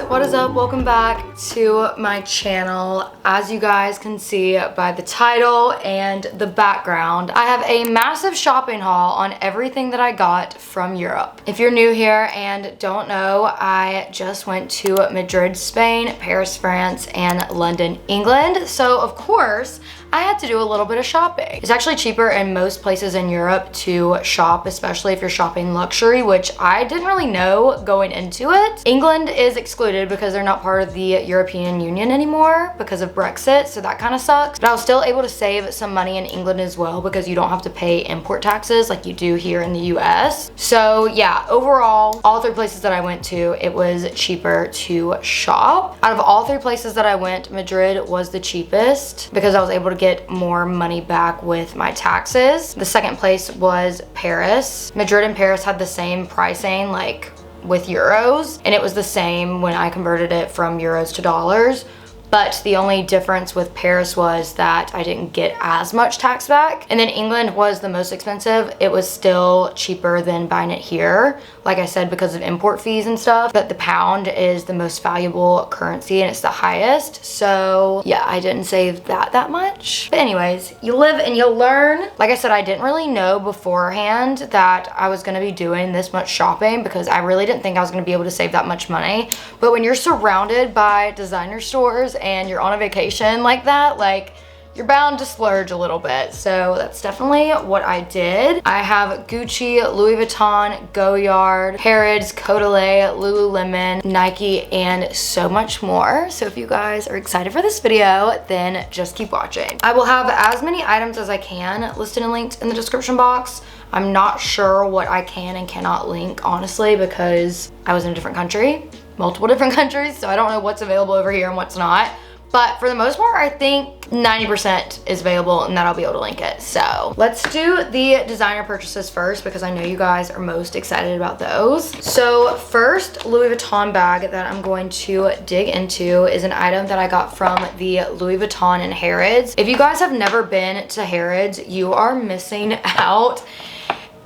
what is up? Welcome back to my channel. As you guys can see by the title and the background, I have a massive shopping haul on everything that I got from Europe. If you're new here and don't know, I just went to Madrid, Spain, Paris, France, and London, England. So of course, I had to do a little bit of shopping. It's actually cheaper in most places in Europe to shop, especially if you're shopping luxury, which I didn't really know going into it. England is excluded because they're not part of the European Union anymore because of Brexit, so that kind of sucks. But I was still able to save some money in England as well because you don't have to pay import taxes like you do here in the US. So yeah, overall, all three places that I went to, it was cheaper to shop. Out of all three places that I went, Madrid was the cheapest because I was able to get more money back with my taxes. The second place was Paris. Madrid and Paris had the same pricing, like with euros, and it was the same when I converted it from euros to dollars. But the only difference with Paris was that I didn't get as much tax back. And then England was the most expensive. It was still cheaper than buying it here, like I said, because of import fees and stuff. But the pound is the most valuable currency and it's the highest. So yeah, I didn't save that much. But anyways, you live and you'll learn. Like I said, I didn't really know beforehand that I was gonna be doing this much shopping because I really didn't think I was gonna be able to save that much money. But when you're surrounded by designer stores and you're on a vacation like that, like, you're bound to splurge a little bit. So that's definitely what I did. I have Gucci, Louis Vuitton, Goyard, Harrods, Codelay, Lululemon, Nike, and so much more. So if you guys are excited for this video, then just keep watching. I will have as many items as I can listed and linked in the description box. I'm not sure what I can and cannot link, honestly, because I was in a different country, multiple different countries, so I don't know what's available over here and what's not. But for the most part, I think 90% is available and that I'll be able to link it. So let's do the designer purchases first because I know you guys are most excited about those. So first Louis Vuitton bag that I'm going to dig into is an item that I got from the Louis Vuitton in Harrods. If you guys have never been to Harrods, you are missing out.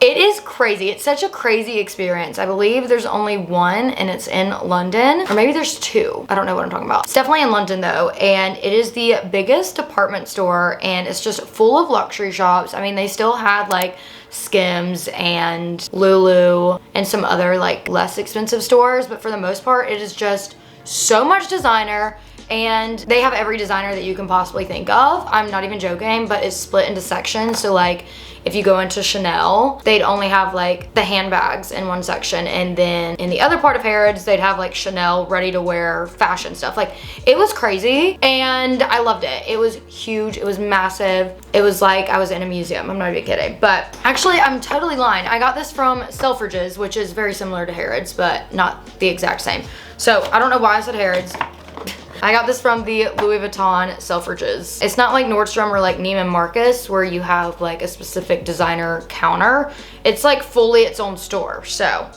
It is crazy. It's such a crazy experience. I believe there's only one and it's in London, or maybe there's two. I don't know what I'm talking about. It's definitely in London though, and it is the biggest department store and it's just full of luxury shops. I mean, they still had like Skims and Lulu and some other like less expensive stores, but for the most part, it is just so much designer. And they have every designer that you can possibly think of. I'm not even joking, but it's split into sections. So like if you go into Chanel, they'd only have like the handbags in one section. And then in the other part of Harrods, they'd have like Chanel ready to wear fashion stuff. Like it was crazy and I loved it. It was huge, it was massive. It was like I was in a museum, I'm not even kidding. But actually I'm totally lying. I got this from Selfridges, which is very similar to Harrods, but not the exact same. So I don't know why I said Harrods. I got this from the Louis Vuitton Selfridges. It's not like Nordstrom or like Neiman Marcus where you have like a specific designer counter. It's like fully its own store. So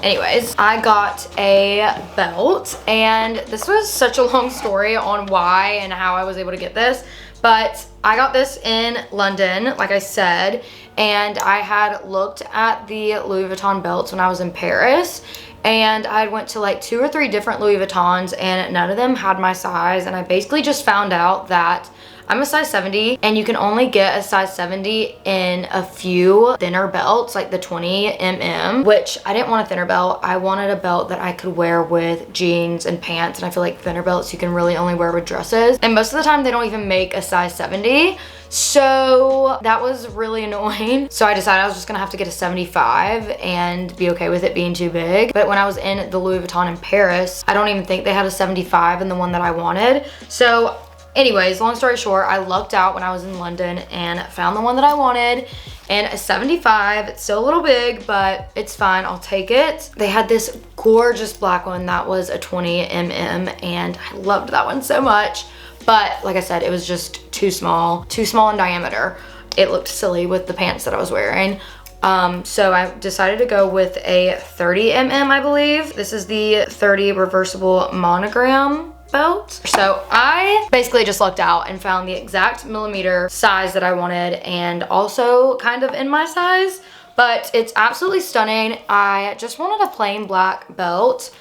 anyways, I got a belt and this was such a long story on why and how I was able to get this. But I got this in London, like I said, and I had looked at the Louis Vuitton belts when I was in Paris. And I went to like 2 or 3 different Louis Vuittons and none of them had my size. And I basically just found out that I'm a size 70 and you can only get a size 70 in a few thinner belts, like the 20mm, which I didn't want a thinner belt. I wanted a belt that I could wear with jeans and pants. And I feel like thinner belts you can really only wear with dresses. And most of the time they don't even make a size 70. So that was really annoying. So I decided I was just gonna have to get a 75 and be okay with it being too big. But when I was in the Louis Vuitton in Paris, I don't even think they had a 75 in the one that I wanted. So anyways, long story short, I lucked out when I was in London and found the one that I wanted. And a 75, it's still a little big, but it's fine, I'll take it. They had this gorgeous black one that was a 20mm and I loved that one so much. But like I said, it was just too small in diameter. It looked silly with the pants that I was wearing. So I decided to go with a 30mm, I believe. This is the 30 reversible monogram belt. So I basically just lucked out and found the exact millimeter size that I wanted and also kind of in my size, but it's absolutely stunning. I just wanted a plain black belt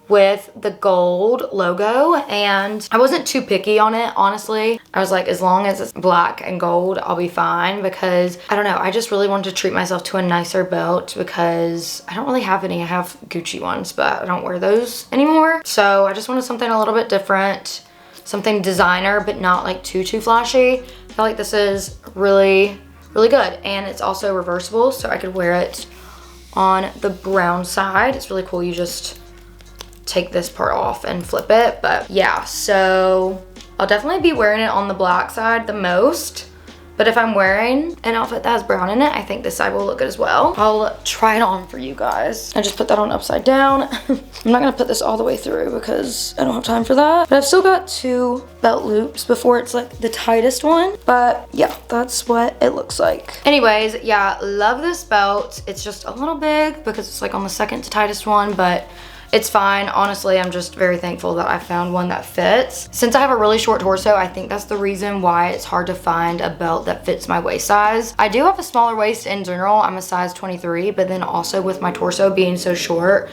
with the gold logo, and I wasn't too picky on it, honestly. I was like, as long as it's black and gold, I'll be fine, because I don't know, I just really wanted to treat myself to a nicer belt because I don't really have any. I have Gucci ones, but I don't wear those anymore. So I just wanted something a little bit different, something designer, but not like too flashy. I feel like this is really good, and it's also reversible, so I could wear it on the brown side. It's really cool. You just take this part off and flip it. But yeah, so I'll definitely be wearing it on the black side the most. But if I'm wearing an outfit that has brown in it, I think this side will look good as well. I'll try it on for you guys. I just put that on upside down. I'm not gonna put this all the way through because I don't have time for that. But I've still got 2 belt loops before it's like the tightest one. But yeah, that's what it looks like. Anyways, yeah, love this belt. It's just a little big because it's like on the second to tightest one, but it's fine. Honestly, I'm just very thankful that I found one that fits. Since I have a really short torso, I think that's the reason why it's hard to find a belt that fits my waist size. I do have a smaller waist in general. I'm a size 23, but then also with my torso being so short,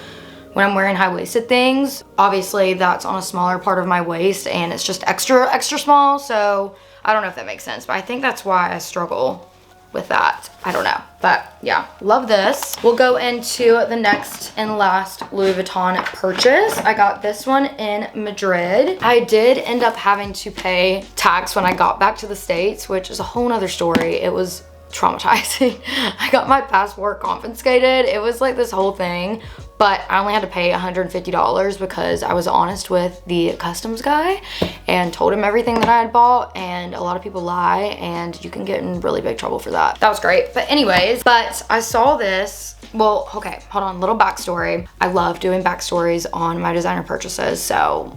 when I'm wearing high-waisted things, obviously that's on a smaller part of my waist and it's just extra small. So I don't know if that makes sense, but I think that's why I struggle with that. I don't know, but yeah, love this. We'll go into the next and last Louis Vuitton purchase. I got this one in Madrid. I did end up having to pay tax when I got back to the States, which is a whole nother story. It was traumatizing. I got my passport confiscated. It was like this whole thing, but I only had to pay $150 because I was honest with the customs guy and told him everything that I had bought, and a lot of people lie and you can get in really big trouble for that. That was great. But anyways, I saw this. Well, okay, hold on, little backstory. I love doing backstories on my designer purchases, so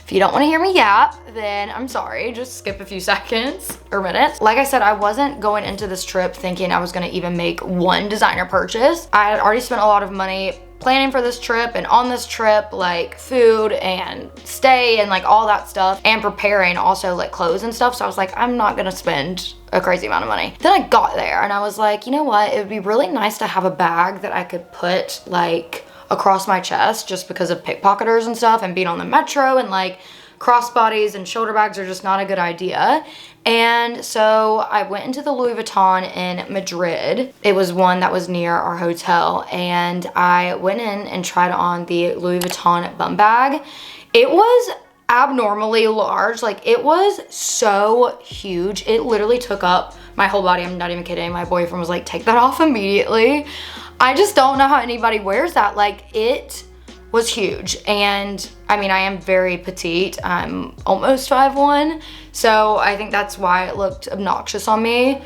if you don't want to hear me yap, then I'm sorry, just skip a few seconds or minutes. Like I said, I wasn't going into this trip thinking I was going to even make one designer purchase. I had already spent a lot of money planning for this trip, and on this trip, like food and stay and like all that stuff, and preparing also like clothes and stuff. So I was like, I'm not gonna spend a crazy amount of money. Then I got there and I was like, you know what? It would be really nice to have a bag that I could put like across my chest, just because of pickpocketers and stuff and being on the metro, and like crossbodies and shoulder bags are just not a good idea. And so I went into the Louis Vuitton in Madrid. It was one that was near our hotel, and I went in and tried on the Louis Vuitton bum bag. It was abnormally large. Like, it was so huge. It literally took up my whole body. I'm not even kidding. My boyfriend was like, take that off immediately. I just don't know how anybody wears that. Like, it was huge. And I mean, I am very petite. I'm almost 5'1", so I think that's why it looked obnoxious on me.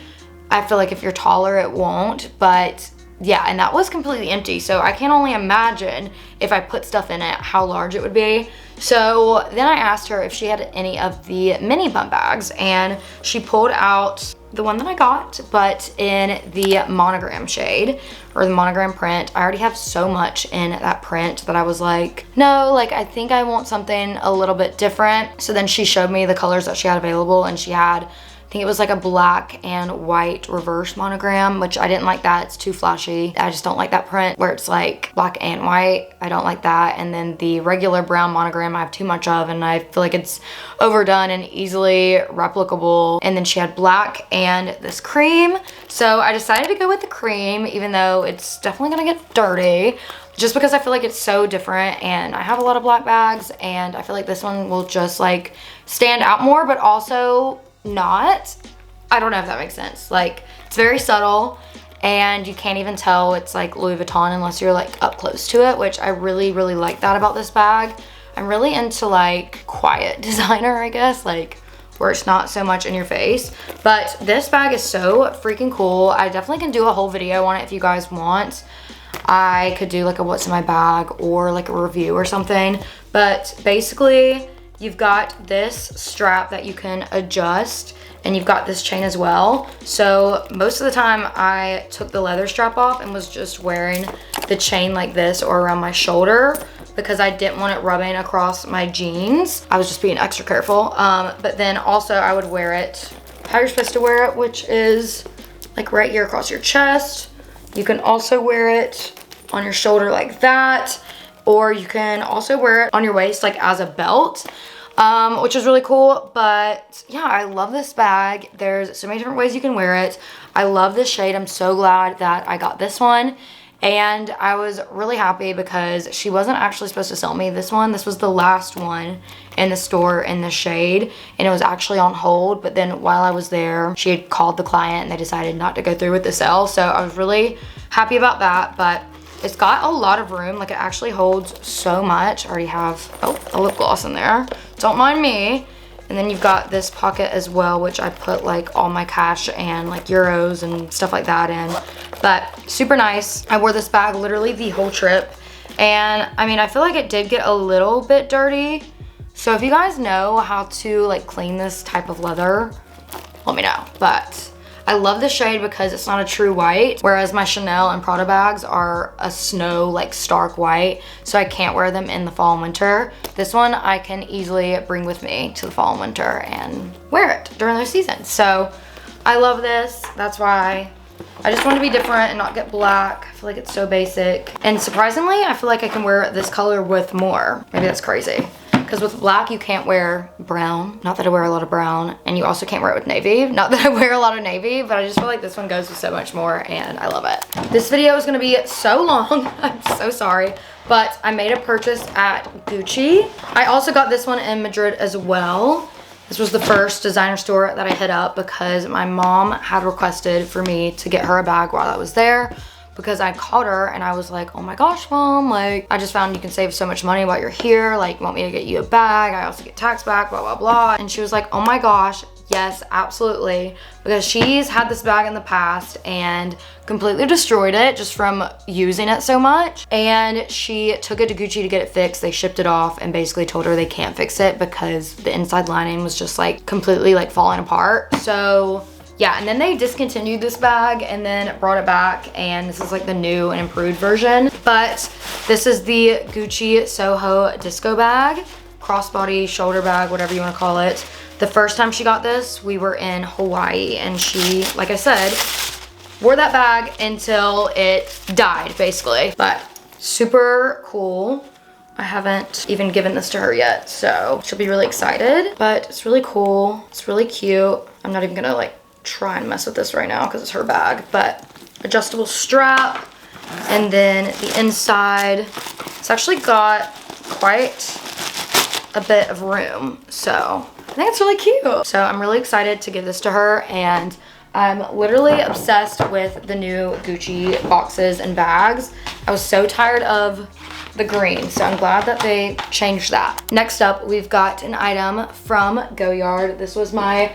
I feel like if you're taller, it won't, but yeah, and that was completely empty. So I can only imagine if I put stuff in it, how large it would be. So then I asked her if she had any of the mini bum bags, and she pulled out the one that I got, but in the monogram shade, or the monogram print. I already have so much in that print that I was like, no, like I think I want something a little bit different. So then she showed me the colors that she had available, and she had, I think it was like a black and white reverse monogram, which I didn't like that. It's too flashy. I just don't like that print where it's like black and white. I don't like that. And then the regular brown monogram I have too much of, and I feel like it's overdone and easily replicable. And then she had black and this cream. So I decided to go with the cream, even though it's definitely gonna get dirty, just because I feel like it's so different, and I have a lot of black bags, and I feel like this one will just like stand out more, but also not. I don't know if that makes sense. Like, it's very subtle, and you can't even tell it's like Louis Vuitton unless you're like up close to it, which I really like that about this bag. I'm really into like quiet designer, I guess, like where it's not so much in your face. But this bag is so freaking cool. I definitely can do a whole video on it if you guys want. I could do like a what's in my bag or like a review or something. But basically, you've got this strap that you can adjust, and you've got this chain as well. So most of the time I took the leather strap off and was just wearing the chain like this or around my shoulder, because I didn't want it rubbing across my jeans. I was just being extra careful. But then also I would wear it how you're supposed to wear it, which is like right here across your chest. You can also wear it on your shoulder like that. or you can also wear it on your waist like as a belt, which is really cool. But yeah, I love this bag. There's so many different ways you can wear it. I love this shade. I'm so glad that I got this one. And I was really happy because she wasn't actually supposed to sell me this one. This was the last one in the store in the shade, and it was actually on hold. But then while I was there, she had called the client and they decided not to go through with the sale. So I was really happy about that. But it's got a lot of room. Like, it actually holds so much. I already have, oh, a lip gloss in there. Don't mind me. And then you've got this pocket as well, which I put like all my cash and like euros and stuff like that in. But super nice. I wore this bag literally the whole trip. And I mean, I feel like it did get a little bit dirty. So if you guys know how to like clean this type of leather, let me know. But I love this shade because it's not a true white, whereas my Chanel and Prada bags are a snow, like stark white, so I can't wear them in the fall and winter. This one I can easily bring with me to the fall and winter and wear it during those seasons. So I love this. That's why I just want to be different and not get black. I feel like it's so basic. And surprisingly, I feel like I can wear this color with more. Maybe that's crazy. Because with black, you can't wear brown. Not that I wear a lot of brown. And you also can't wear it with navy. Not that I wear a lot of navy, but I just feel like this one goes with so much more, and I love it. This video is gonna be so long. I'm so sorry. But I made a purchase at Gucci. I also got this one in Madrid as well. This was the first designer store that I hit up because my mom had requested for me to get her a bag while I was there, because I called her and I was like, oh my gosh, Mom, like, I just found you can save so much money while you're here. Like, want me to get you a bag? I also get tax back, blah, blah, blah. And she was like, oh my gosh, yes, absolutely. Because she's had this bag in the past and completely destroyed it just from using it so much. And she took it to Gucci to get it fixed. They shipped it off and basically told her they can't fix it because the inside lining was just like completely like falling apart. So yeah, and then they discontinued this bag and then brought it back, and this is like the new and improved version. But this is the Gucci Soho disco bag, crossbody shoulder bag, whatever you want to call it. The first time she got this, we were in Hawaii, and she, like I said, wore that bag until it died, basically. But super cool. I haven't even given this to her yet, so she'll be really excited. But it's really cool. It's really cute. I'm not even gonna like try and mess with this right now because it's her bag. But adjustable strap, and then the inside, it's actually got quite a bit of room, so I think it's really cute. So I'm really excited to give this to her, and I'm literally obsessed with the new Gucci boxes and bags. I was so tired of the green, so I'm glad that they changed that. Next up, we've got an item from Goyard. This was my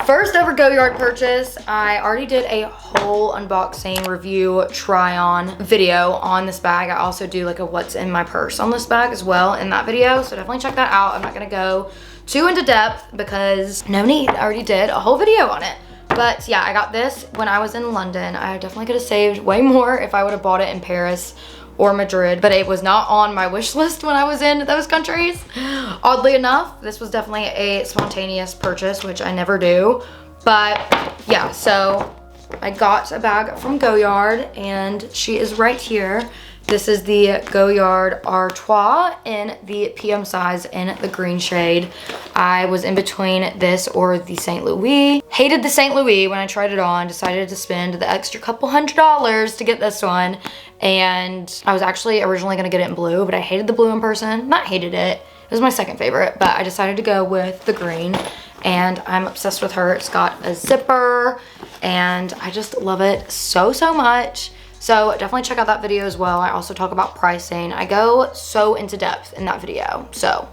first ever Goyard purchase. I already did a whole unboxing review try on video on this bag. I also do like a what's in my purse on this bag as well in that video, so definitely check that out. I'm not gonna go too into depth because no need, I already did a whole video on it. But yeah, I got this when I was in London. I definitely could have saved way more if I would have bought it in Paris or Madrid, but it was not on my wish list when I was in those countries. Oddly enough, this was definitely a spontaneous purchase, which I never do. But yeah, so I got a bag from Goyard, and she is right here. This is the Goyard Artois in the PM size in the green shade. I was in between this or the St. Louis. Hated the St. Louis when I tried it on. Decided to spend the extra couple $100 to get this one. And I was actually originally gonna get it in blue, but I hated the blue in person. Not hated it. It was my second favorite, but I decided to go with the green. And I'm obsessed with her. It's got a zipper, and I just love it so, so much. So definitely check out that video as well. I also talk about pricing. I go so into depth in that video, so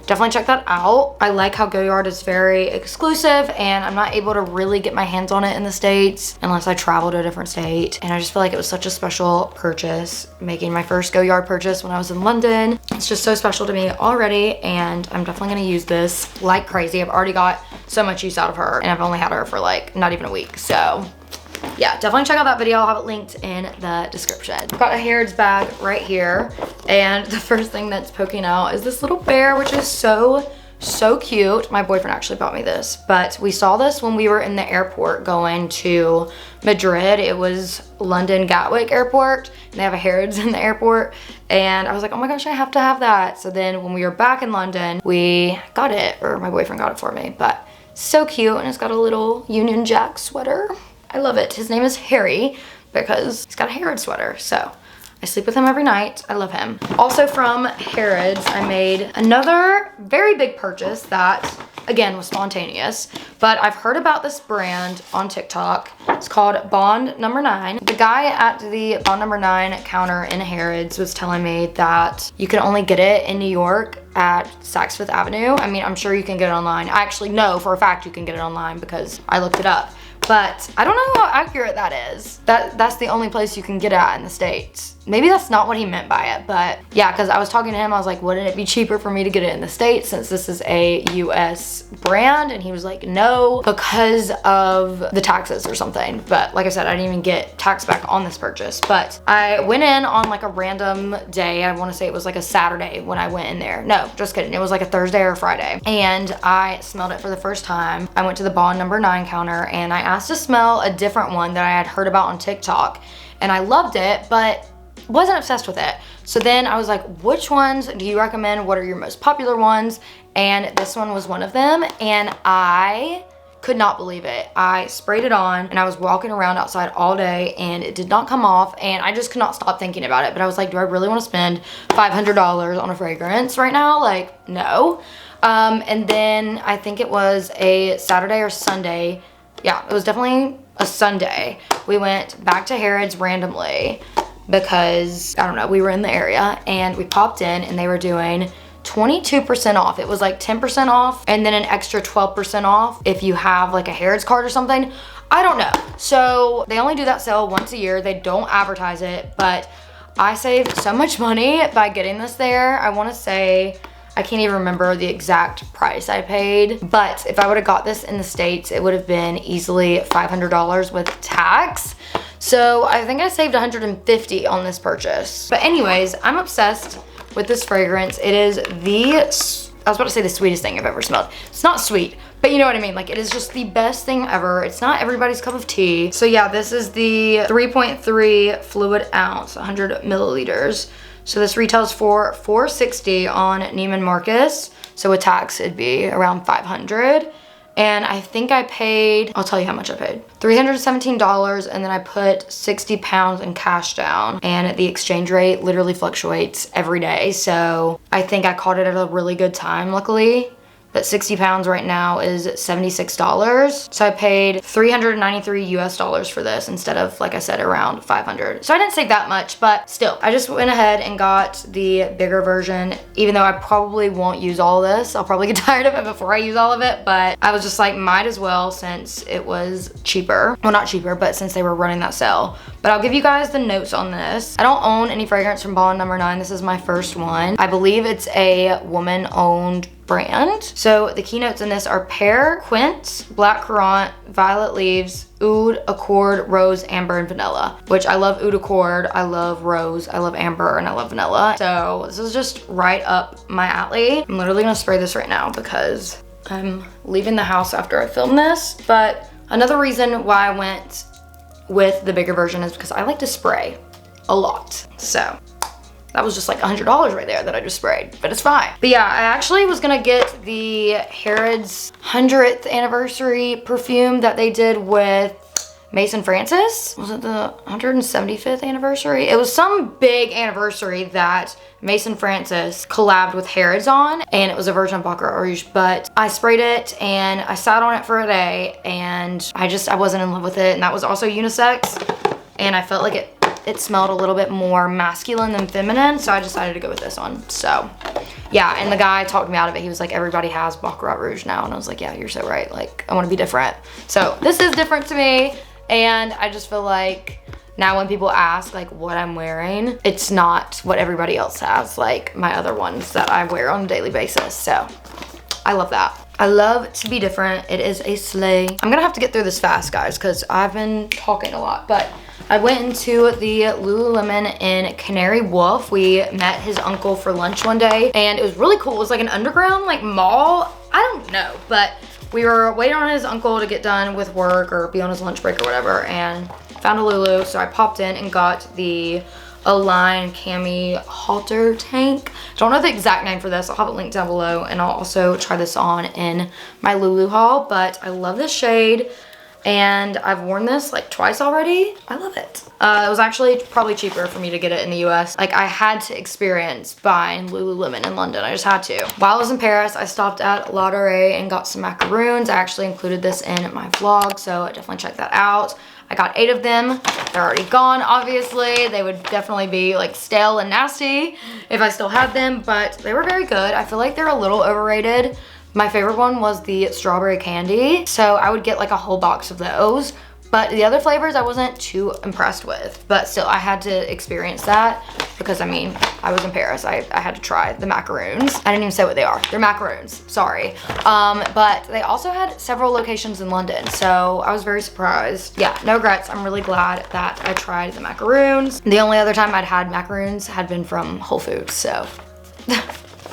definitely check that out. I like how Goyard is very exclusive, and I'm not able to really get my hands on it in the States unless I travel to a different state. And I just feel like it was such a special purchase, making my first Goyard purchase when I was in London. It's just so special to me already, and I'm definitely gonna use this like crazy. I've already got so much use out of her, and I've only had her for like not even a week, so yeah, definitely check out that video. I'll have it linked in the description. I've got a Harrods bag right here, and the first thing that's poking out is this little bear, which is so So cute. My boyfriend actually bought me this, but we saw this when we were in the airport going to Madrid. It was London Gatwick Airport, and they have a Harrods in the airport. And I was like, oh my gosh, I have to have that. So then when we were back in London, we got it, or my boyfriend got it for me. But so cute, and it's got a little Union Jack sweater. I love it. His name is Harry because he's got a Harrods sweater. So I sleep with him every night. I love him. Also from Harrods, I made another very big purchase that, again, was spontaneous, but I've heard about this brand on TikTok. It's called Bond Number 9. The guy at the Bond Number 9 counter in Harrods was telling me that you can only get it in New York at Saks Fifth Avenue. I mean, I'm sure you can get it online. I actually know for a fact you can get it online because I looked it up. But I don't know how accurate that is. That's the only place you can get it at in the States. Maybe that's not what he meant by it, but yeah, because I was talking to him, I was like, wouldn't it be cheaper for me to get it in the States since this is a US brand? And he was like, no, because of the taxes or something. But like I said, I didn't even get tax back on this purchase. But I went in on like a random day. I want to say it was like a Saturday when I went in there. No, just kidding. It was like a Thursday or a Friday. And I smelled it for the first time. I went to the Bond Number 9 counter and I asked to smell a different one that I had heard about on TikTok. And I loved it, but wasn't obsessed with it. So then I was like, which ones do you recommend? What are your most popular ones? And this one was one of them, and I could not believe it. I sprayed it on and I was walking around outside all day and it did not come off, and I just could not stop thinking about it. But I was like, do I really want to spend $500 on a fragrance right now? Like, no. And then I think it was a Saturday or Sunday. Yeah, it was definitely a Sunday. We went back to Harrods randomly because, I don't know, we were in the area and we popped in and they were doing 22% off. It was like 10% off and then an extra 12% off if you have like a Harrods card or something. I don't know. So they only do that sale once a year. They don't advertise it, but I saved so much money by getting this there. I want to say, I can't even remember the exact price I paid, but if I would have got this in the States, it would have been easily $500 with tax. So I think I saved $150 on this purchase. But anyways, I'm obsessed with this fragrance. It is I was about to say the sweetest thing I've ever smelled. It's not sweet, but you know what I mean. Like, it is just the best thing ever. It's not everybody's cup of tea. So yeah, this is the 3.3 fluid ounce, 100 milliliters. So this retails for $460 on Neiman Marcus. So with tax, it'd be around $500. And I think I paid, I'll tell you how much I paid. $317, and then I put 60 pounds in cash down. And the exchange rate literally fluctuates every day. So I think I caught it at a really good time, luckily. But 60 pounds right now is $76. So I paid $393 US for this instead of, like I said, around $500. So I didn't save that much, but still, I just went ahead and got the bigger version, even though I probably won't use all this. I'll probably get tired of it before I use all of it, but I was just like, might as well since it was cheaper. Well, not cheaper, but since they were running that sale. But I'll give you guys the notes on this. I don't own any fragrance from Bond Number 9. This is my first one. I believe it's a woman-owned brand. So the keynotes in this are pear, quince, black currant, violet leaves, oud, accord, rose, amber, and vanilla. Which I love oud accord, I love rose, I love amber, and I love vanilla. So this is just right up my alley. I'm literally gonna spray this right now because I'm leaving the house after I film this. But another reason why I went with the bigger version is because I like to spray a lot. So that was just like $100 right there that I just sprayed, but it's fine. But yeah, I actually was gonna get the Harrods 100th anniversary perfume that they did with Mason Francis. Was it the 175th anniversary? It was some big anniversary that Mason Francis collabed with Harrods on, and it was a version of Baccarat Rouge, but I sprayed it and I sat on it for a day and I wasn't in love with it, and that was also unisex, and I felt like it smelled a little bit more masculine than feminine, so I decided to go with this one. So yeah, and the guy talked me out of it. He was like, everybody has Baccarat Rouge now, and I was like, yeah, you're so right. Like, I want to be different. So this is different to me, and I just feel like now when people ask like what I'm wearing, it's not what everybody else has, like my other ones that I wear on a daily basis. So I love that. I love to be different. It is a slay. I'm gonna have to get through this fast, guys, because I've been talking a lot, but I went into the Lululemon in Canary Wharf. We met his uncle for lunch one day, and it was really cool. It was like an underground like mall. I don't know, but we were waiting on his uncle to get done with work or be on his lunch break or whatever, and found a Lulu. So I popped in and got the Align Cami halter tank. Don't know the exact name for this. I'll have it linked down below, and I'll also try this on in my Lulu haul. But I love this shade, and I've worn this like twice already. I love it. It was actually probably cheaper for me to get it in the US. Like, I had to experience buying Lululemon in London. I just had to. While I was in Paris, I stopped at La Durée and got some macaroons. I actually included this in my vlog, so definitely check that out. I got 8 of them. They're already gone, obviously. They would definitely be like stale and nasty if I still had them, but they were very good. I feel like they're a little overrated. My favorite one was the strawberry candy, so I would get like a whole box of those. But the other flavors I wasn't too impressed with, but still I had to experience that because I mean, I was in Paris. I had to try the macaroons. I didn't even say what they are. They're macaroons, sorry. But they also had several locations in London, so I was very surprised. Yeah, no regrets. I'm really glad that I tried the macaroons. The only other time I'd had macaroons had been from Whole Foods, so.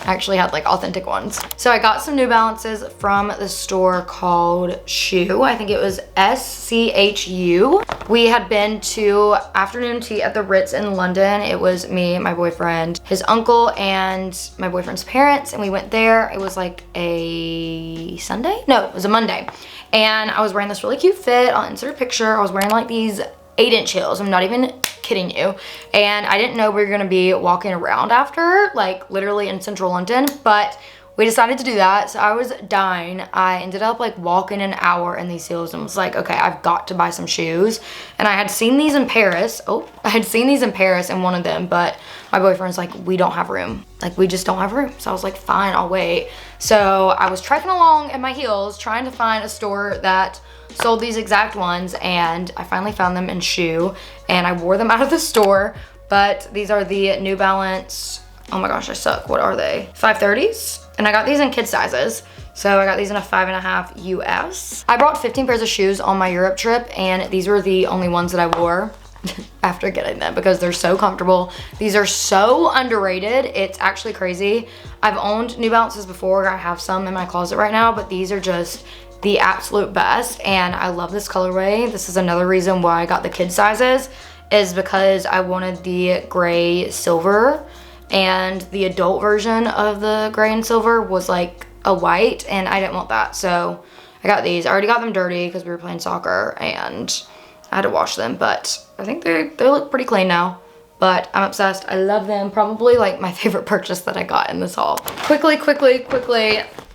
I actually had like authentic ones. So I got some New Balances from the store called Shoe. I think it was SCHU. We had been to afternoon tea at the Ritz in London. It was me, my boyfriend, his uncle, and my boyfriend's parents, and we went there. It was like a Sunday? No, it was a Monday. And I was wearing this really cute fit. I'll insert a picture. I was wearing like these 8-inch heels. I'm not even kidding you. And I didn't know we were gonna be walking around after, like literally in central London, but we decided to do that. So I was dying. I ended up like walking an hour in these heels and was like, okay, I've got to buy some shoes. And I had seen these in Paris. I had seen these in Paris in one of them, but my boyfriend's like, we don't have room. Like, we just don't have room. So I was like, fine, I'll wait. So I was trekking along in my heels, trying to find a store that sold these exact ones, and I finally found them in Shoe, and I wore them out of the store. But these are the New Balance, oh my gosh, I suck, what are they? 530s? And I got these in kid sizes. So I got these in a 5.5 US. I brought 15 pairs of shoes on my Europe trip, and these were the only ones that I wore after getting them because they're so comfortable. These are so underrated. It's actually crazy. I've owned New Balances before. I have some in my closet right now, but these are just the absolute best, and I love this colorway. This is another reason why I got the kid sizes, is because I wanted the gray silver, and the adult version of the gray and silver was like a white, and I didn't want that, so I got these. I already got them dirty because we were playing soccer and I had to wash them, but I think they look pretty clean now. But I'm obsessed. I love them. Probably like my favorite purchase that I got in this haul. Quickly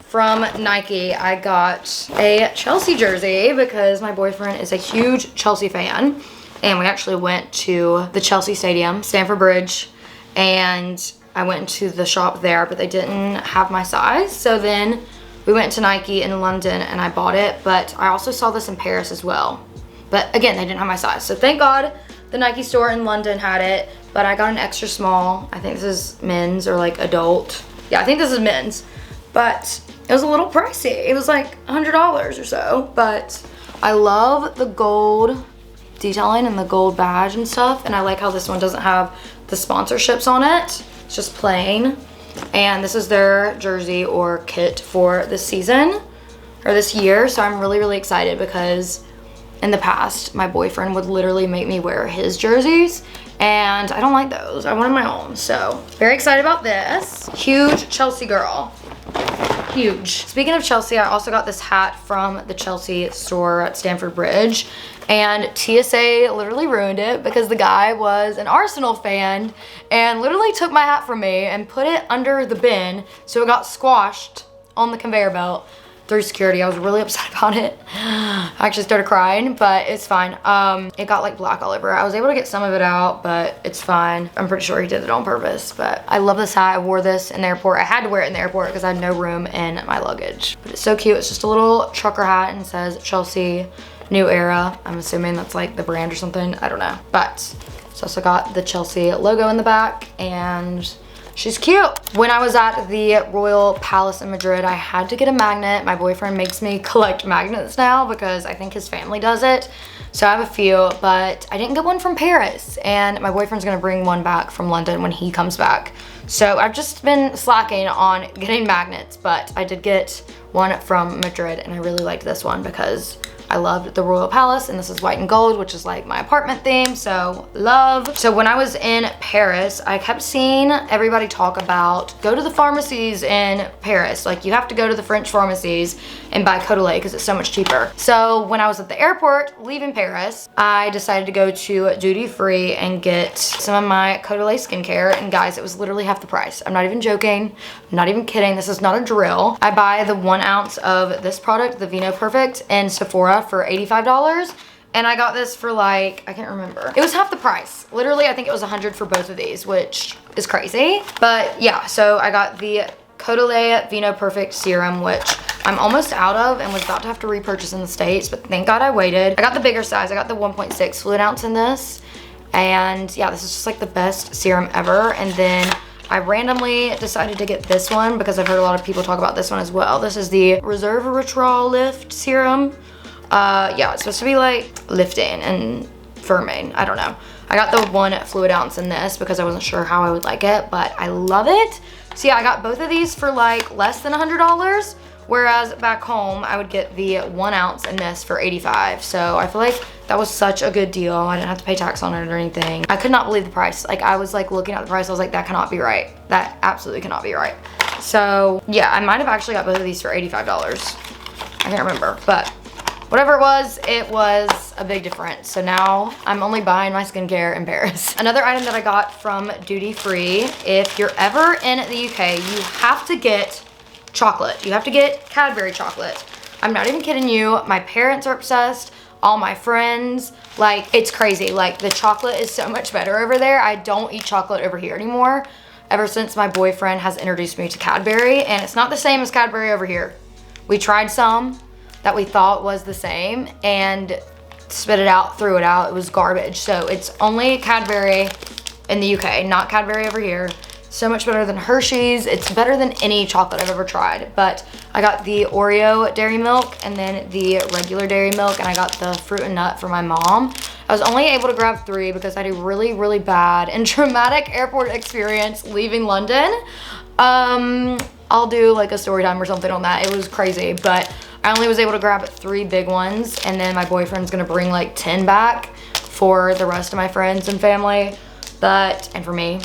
from Nike, I got a Chelsea jersey because my boyfriend is a huge Chelsea fan, and we actually went to the Chelsea Stadium, Stamford Bridge, and I went into the shop there, but they didn't have my size. So then we went to Nike in London and I bought it, but I also saw this in Paris as well. But again, they didn't have my size. So thank God the Nike store in London had it, but I got an extra small. I think this is men's or like adult. Yeah, I think this is men's, but it was a little pricey. It was like $100 or so, but I love the gold detailing and the gold badge and stuff, and I like how this one doesn't have the sponsorships on it. It's just plain, and this is their jersey or kit for this season or this year, so I'm really excited because in the past my boyfriend would literally make me wear his jerseys, and I don't like those. I wanted my own, so very excited about this. Huge Chelsea girl. Huge. Speaking of Chelsea, I also got this hat from the Chelsea store at Stamford Bridge, and TSA literally ruined it because the guy was an Arsenal fan and literally took my hat from me and put it under the bin, so it got squashed on the conveyor belt through security. I was really upset about it. I actually started crying, but it's fine. It got like black all over. I was able to get some of it out, but it's fine. I'm pretty sure he did it on purpose, but I love this hat. I wore this in the airport. I had to wear it in the airport because I had no room in my luggage. But it's so cute. It's just a little trucker hat and it says Chelsea New Era. I'm assuming that's like the brand or something. I don't know. But it's also got the Chelsea logo in the back and she's cute. When I was at the Royal Palace in Madrid, I had to get a magnet. My boyfriend makes me collect magnets now because I think his family does it. So I have a few, but I didn't get one from Paris, and my boyfriend's gonna bring one back from London when he comes back. So I've just been slacking on getting magnets, but I did get one from Madrid, and I really liked this one because I loved the Royal Palace, and this is white and gold, which is like my apartment theme, so love. So when I was in Paris, I kept seeing everybody talk about go to the pharmacies in Paris. Like, you have to go to the French pharmacies and buy Codelet because it's so much cheaper. So when I was at the airport leaving Paris, I decided to go to duty free and get some of my Codelet skincare, and guys, it was literally half the price. I'm not even joking, I'm not even kidding, this is not a drill. I buy the 1 ounce of this product, the Vino Perfect, in Sephora for $85, and I got this for like, I can't remember. It was half the price. Literally, I think it was $100 for both of these, which is crazy. But yeah, so I got the Codelet Vino Perfect Serum, which I'm almost out of and was about to have to repurchase in the States, but thank God I waited. I got the bigger size. I got the 1.6 fluid ounce in this, and yeah, this is just like the best serum ever. And then I randomly decided to get this one because I've heard a lot of people talk about this one as well. This is the Resveratrol Lift Serum. Yeah, it's supposed to be like lifting and firming. I don't know. I got the 1 fluid ounce in this because I wasn't sure how I would like it, but I love it. So yeah, I got both of these for like less than $100, whereas back home I would get the 1 ounce in this for $85. So I feel like that was such a good deal. I didn't have to pay tax on it or anything. I could not believe the price. Like, I was like looking at the price, I was like, that cannot be right. That absolutely cannot be right. So yeah, I might have actually got both of these for $85. I can't remember, but whatever it was a big difference. So now I'm only buying my skincare in Paris. Another item that I got from duty free, if you're ever in the UK, you have to get chocolate. You have to get Cadbury chocolate. I'm not even kidding you. My parents are obsessed. All my friends, like, it's crazy. Like, the chocolate is so much better over there. I don't eat chocolate over here anymore ever since my boyfriend has introduced me to Cadbury, and it's not the same as Cadbury over here. We tried some that we thought was the same and spit it out, threw it out. It was garbage. So it's only Cadbury in the UK, not Cadbury over here. So much better than Hershey's. It's better than any chocolate I've ever tried. But I got the Oreo dairy milk and then the regular dairy milk, and I got the fruit and nut for my mom. I was only able to grab 3 because I had a really, really bad and traumatic airport experience leaving London. I'll do like a story time or something on that. It was crazy, but I only was able to grab 3 big ones, and then my boyfriend's gonna bring like 10 back for the rest of my friends and family. And for me,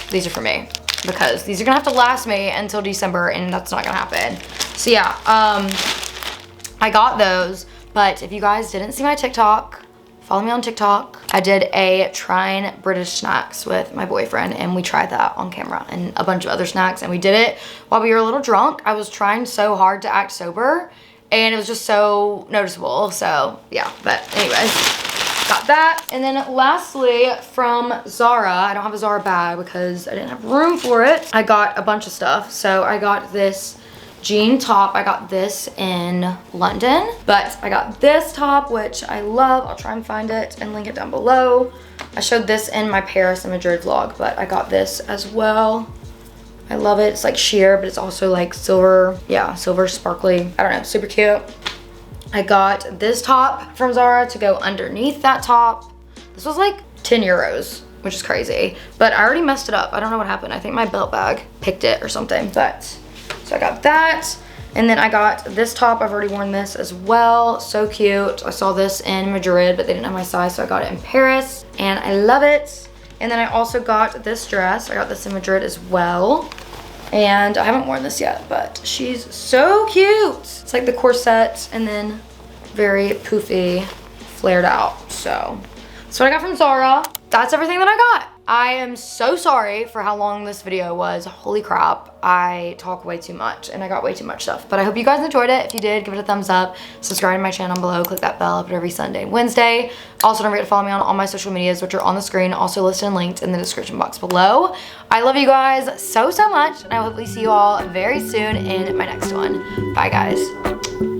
these are for me because these are gonna have to last me until December, and that's not gonna happen. So yeah, I got those, but if you guys didn't see my TikTok, follow me on TikTok. I did a trying British snacks with my boyfriend, and we tried that on camera and a bunch of other snacks, and we did it while we were a little drunk. I was trying so hard to act sober, and it was just so noticeable. So yeah, but anyways, got that. And then lastly, from Zara, I don't have a Zara bag because I didn't have room for it. I got a bunch of stuff. So I got this jean top. I got this in London, but I got this top, which I love. I'll try and find it and link it down below. I showed this in my Paris and Madrid vlog, but I got this as well. I love it. It's like sheer, but it's also like silver. Yeah, silver sparkly. I don't know, super cute. I got this top from Zara to go underneath that top. This was like 10 euros, which is crazy, but I already messed it up. I don't know what happened. I think my belt bag picked it or something, but so I got that. And then I got this top. I've already worn this as well. So cute. I saw this in Madrid, but they didn't have my size, so I got it in Paris, and I love it. And then I also got this dress. I got this in Madrid as well. And I haven't worn this yet, but she's so cute. It's like the corset and then very poofy, flared out. So that's what I got from Zara. That's everything that I got. I am so sorry for how long this video was. Holy crap, I talk way too much and I got way too much stuff. But I hope you guys enjoyed it. If you did, give it a thumbs up. Subscribe to my channel below. Click that bell up every Sunday and Wednesday. Also, don't forget to follow me on all my social medias, which are on the screen, also listed and linked in the description box below. I love you guys so, so much, and I will hopefully see you all very soon in my next one. Bye, guys.